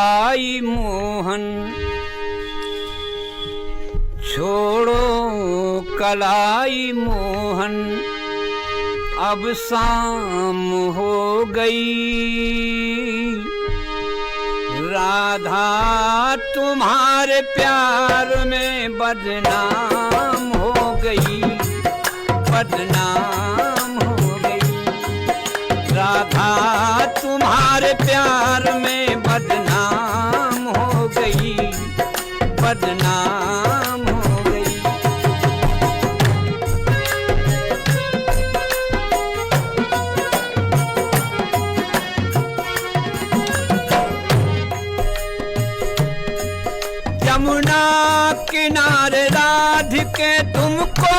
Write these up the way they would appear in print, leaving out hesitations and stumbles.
आई मोहन छोड़ो कलाई मोहन, अब शाम हो गई। राधा तुम्हारे प्यार में बदनाम हो गई, बदनाम हो गई। राधा तुम्हारे प्यार में बदनाम हो गई, बदनाम हो गई। यमुना किनारे राधिके तुमको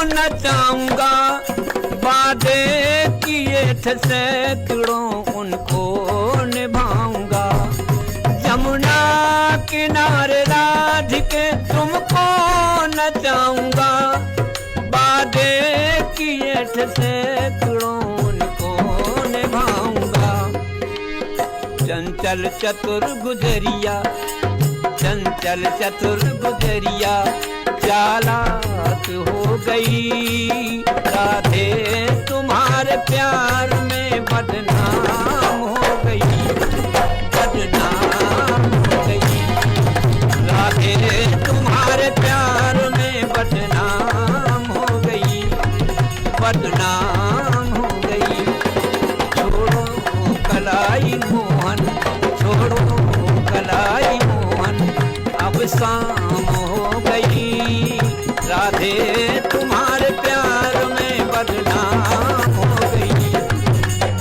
नचाऊंगा, वादे किए थे सैकड़ों उनको निभाऊंगा। यमुना किनारे राधिके तुमको नचाऊंगा, वादे किए थे सैकड़ों उनको निभाऊंगा। चंचल चतुर गुजरिया, चंचल चतुर गुजरिया चालाक हो गई। राधे तुम्हारे प्यार में बदनाम हो गई, बदनाम हो गई। राधे तुम्हारे प्यार में बदनाम हो गई, बदनाम हो गई। छोड़ो कलाई मोहन, छोड़ो कलाई मोहन, अब शाम हो गई। राधे तुम्हारे प्यार में बदनाम हो गई,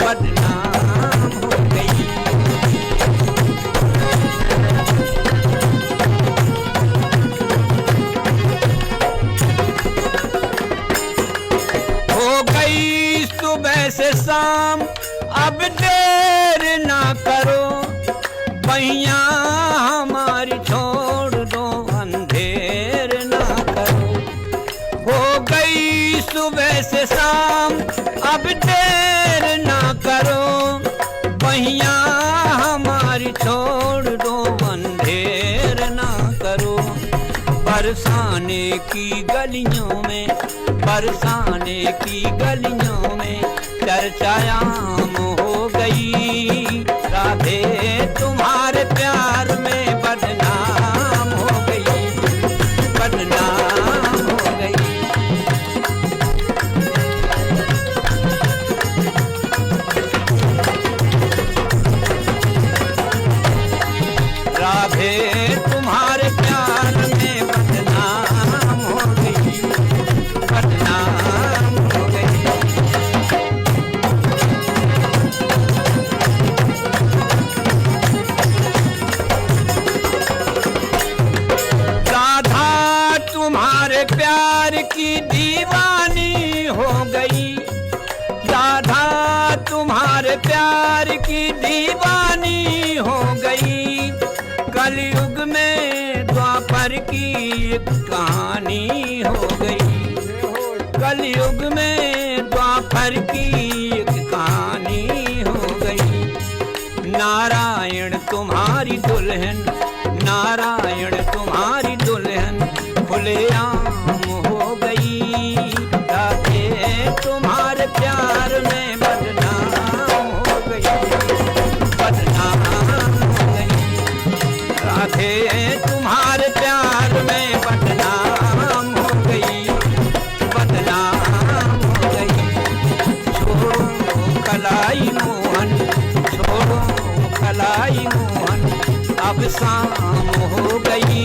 बदनाम हो गई। हो गई सुबह से शाम, अब देर ना करो। पहिया हमारी छोड़ दो, अंधेर ना करो। हो गई सुबह से शाम, अब देर ना करो। पहिया हमारी छोड़ दो, अंधेर ना करो। बरसाने की गलियों में, बरसाने की गलियों में चर्चायाम हो गई। राधे तुम्हारे प्यार में बदनाम हो गई, बदनाम हो गई। राधे तुम्हारे प्यार में बदनाम हो गई, बदनाम हो गई। राधा तुम्हारे प्यार की दीवानी हो गई। राधा तुम्हारे प्यार की दीवानी हो गई। कलयुग में द्वापर की एक कहानी हो गई। कलयुग में द्वापर की एक कहानी हो गई। नारायण तुम्हारी दुल्हन, नारायण तुम्हारी दुल्हन खुलेआम हो गई। राधे तुम्हारे प्यार में बदनाम हो गई, बदनाम हो गई। राधे तुम्हारे प्यार में बदनाम हो गई, बदनाम हो गई। छोड़ो कलाई मोहन, छोड़ो कलाई मोहन, अब शाम हो गई।